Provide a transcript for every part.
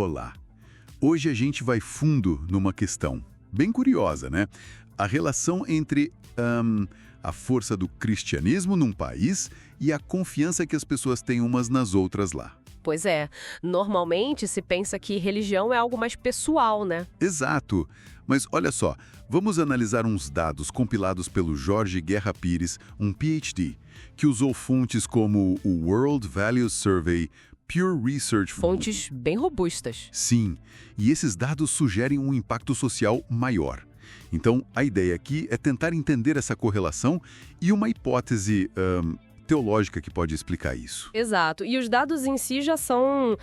Olá! Hoje a gente vai fundo numa questão bem curiosa, né? A relação entre a força do cristianismo num país e a confiança que as pessoas têm umas nas outras lá. Pois é, normalmente se pensa que religião é algo mais pessoal, né? Exato! Mas olha só, vamos analisar uns dados compilados pelo Jorge Guerra Pires, um PhD, que usou fontes como o World Values Survey, Pure Research... Fontes bem robustas. Sim, e esses dados sugerem um impacto social maior. Então, a ideia aqui é tentar entender essa correlação e uma hipótese teológica que pode explicar isso. Exato. E os dados em si já são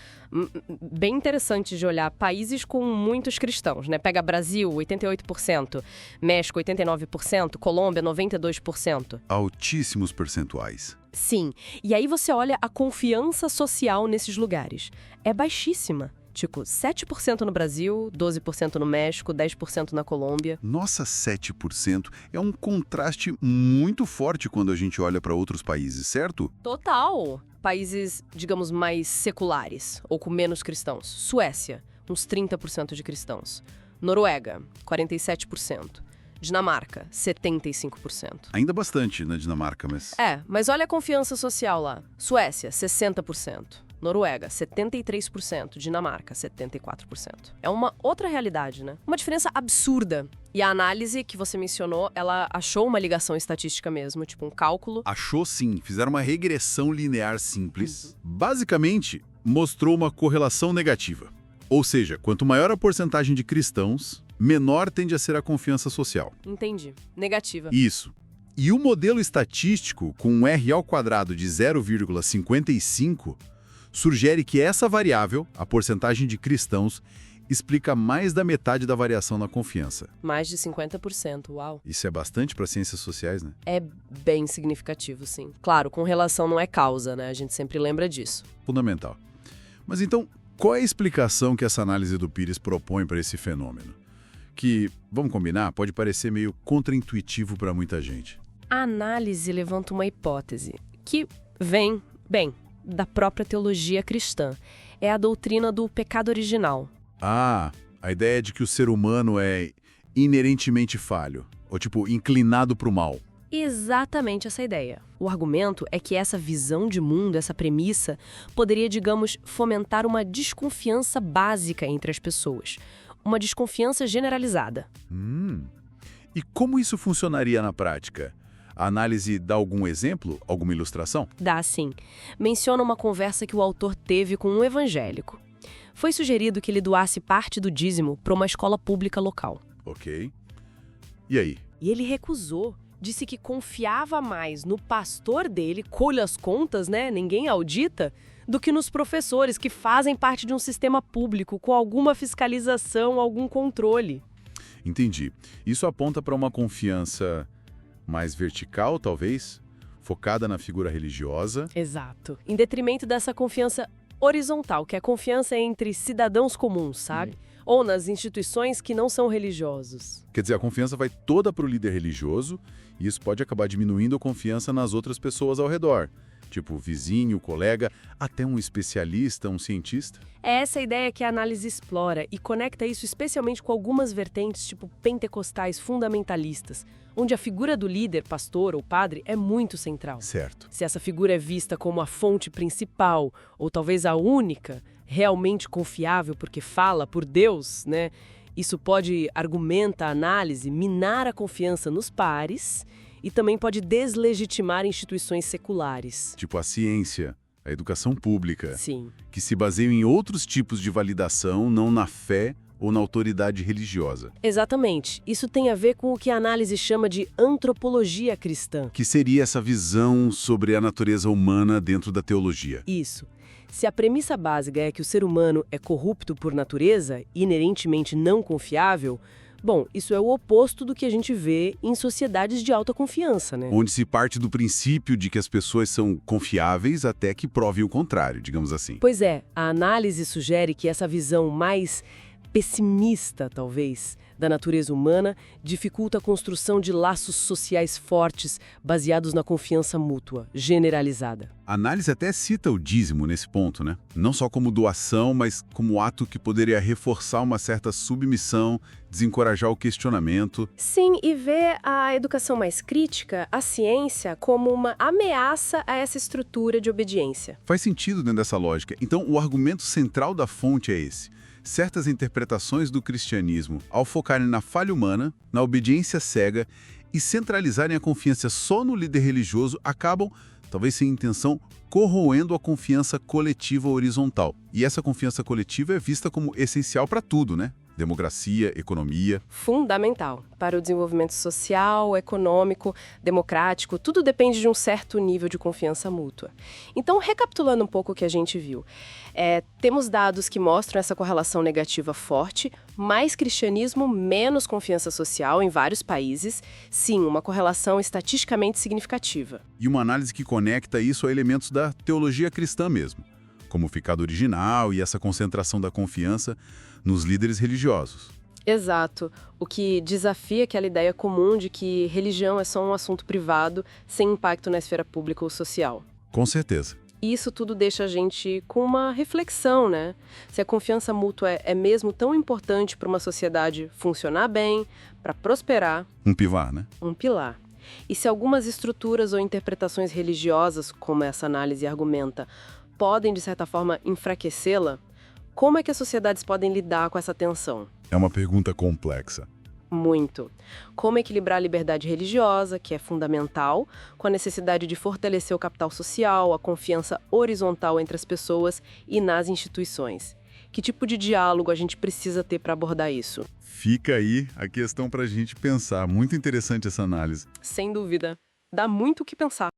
bem interessantes de olhar. Países com muitos cristãos, né? Pega Brasil, 88%, México, 89%, Colômbia, 92%. Altíssimos percentuais. Sim. E aí você olha a confiança social nesses lugares. É baixíssima. Tipo, 7% no Brasil, 12% no México, 10% na Colômbia. Nossa, 7% é um contraste muito forte quando a gente olha para outros países, certo? Total! Países, digamos, mais seculares, ou com menos cristãos. Suécia, uns 30% de cristãos. Noruega, 47%. Dinamarca, 75%. Ainda bastante na Dinamarca, mas... Mas olha a confiança social lá. Suécia, 60%. Noruega, 73%. Dinamarca, 74%. É uma outra realidade, né? Uma diferença absurda. E a análise que você mencionou, ela achou uma ligação estatística mesmo, tipo um cálculo. Achou sim. Fizeram uma regressão linear simples. Basicamente, mostrou uma correlação negativa. Ou seja, quanto maior a porcentagem de cristãos, menor tende a ser a confiança social. Entendi. Negativa. Isso. E o modelo estatístico, com um R² de 0,55, sugere que essa variável, a porcentagem de cristãos, explica mais da metade da variação na confiança. Mais de 50%, uau. Isso é bastante para ciências sociais, né? É bem significativo, sim. Claro, com relação não é causa, né? A gente sempre lembra disso. Fundamental. Mas então, qual é a explicação que essa análise do Pires propõe para esse fenômeno? Que, vamos combinar, pode parecer meio contraintuitivo para muita gente. A análise levanta uma hipótese que vem, da própria teologia cristã. É a doutrina do pecado original. Ah, a ideia de que o ser humano é inerentemente falho, ou tipo, inclinado para o mal. Exatamente essa ideia. O argumento é que essa visão de mundo, essa premissa, poderia, digamos, fomentar uma desconfiança básica entre as pessoas. Uma desconfiança generalizada. E como isso funcionaria na prática? A análise dá algum exemplo, alguma ilustração? Dá sim. Menciona uma conversa que o autor teve com um evangélico. Foi sugerido que ele doasse parte do dízimo para uma escola pública local. Ok. E aí? E ele recusou. Disse que confiava mais no pastor dele, colhe as contas, né? Ninguém audita, do que nos professores que fazem parte de um sistema público com alguma fiscalização, algum controle. Entendi. Isso aponta para uma confiança mais vertical, talvez, focada na figura religiosa. Exato. Em detrimento dessa confiança horizontal, que é a confiança entre cidadãos comuns, sabe? Ou nas instituições que não são religiosos. Quer dizer, a confiança vai toda para o líder religioso e isso pode acabar diminuindo a confiança nas outras pessoas ao redor. Tipo vizinho, colega, até um especialista, um cientista. É essa a ideia que a análise explora e conecta isso especialmente com algumas vertentes, tipo pentecostais fundamentalistas, onde a figura do líder, pastor ou padre, é muito central. Certo. Se essa figura é vista como a fonte principal, ou talvez a única, realmente confiável porque fala por Deus, né? Isso pode, argumenta a análise, minar a confiança nos pares e também pode deslegitimar instituições seculares. Tipo a ciência, a educação pública. Sim. Que se baseiam em outros tipos de validação, não na fé ou na autoridade religiosa. Exatamente. Isso tem a ver com o que a análise chama de antropologia cristã. Que seria essa visão sobre a natureza humana dentro da teologia. Isso. Se a premissa básica é que o ser humano é corrupto por natureza, inerentemente não confiável, bom, isso é o oposto do que a gente vê em sociedades de alta confiança, né? Onde se parte do princípio de que as pessoas são confiáveis até que provem o contrário, digamos assim. Pois é, a análise sugere que essa visão mais pessimista, talvez, da natureza humana dificulta a construção de laços sociais fortes baseados na confiança mútua, generalizada. A análise até cita o dízimo nesse ponto, né? Não só como doação, mas como ato que poderia reforçar uma certa submissão, desencorajar o questionamento. Sim, e ver a educação mais crítica, a ciência, como uma ameaça a essa estrutura de obediência. Faz sentido dentro dessa lógica. Então, o argumento central da fonte é esse. Certas interpretações do cristianismo, ao focarem na falha humana, na obediência cega e centralizarem a confiança só no líder religioso, acabam, talvez sem intenção, corroendo a confiança coletiva horizontal. E essa confiança coletiva é vista como essencial para tudo, né? Democracia, economia. Fundamental para o desenvolvimento social, econômico, democrático, tudo depende de um certo nível de confiança mútua. Então, recapitulando um pouco o que a gente viu, temos dados que mostram essa correlação negativa forte, mais cristianismo, menos confiança social em vários países, sim, uma correlação estatisticamente significativa. E uma análise que conecta isso a elementos da teologia cristã mesmo, como o ficado original e essa concentração da confiança nos líderes religiosos. Exato, o que desafia aquela ideia comum de que religião é só um assunto privado, sem impacto na esfera pública ou social. Com certeza. E isso tudo deixa a gente com uma reflexão, né? Se a confiança mútua é mesmo tão importante para uma sociedade funcionar bem, para prosperar. Um pilar, né? Um pilar. E se algumas estruturas ou interpretações religiosas, como essa análise argumenta, podem, de certa forma, enfraquecê-la, como é que as sociedades podem lidar com essa tensão? É uma pergunta complexa. Muito. Como equilibrar a liberdade religiosa, que é fundamental, com a necessidade de fortalecer o capital social, a confiança horizontal entre as pessoas e nas instituições? Que tipo de diálogo a gente precisa ter para abordar isso? Fica aí a questão para a gente pensar. Muito interessante essa análise. Sem dúvida. Dá muito o que pensar.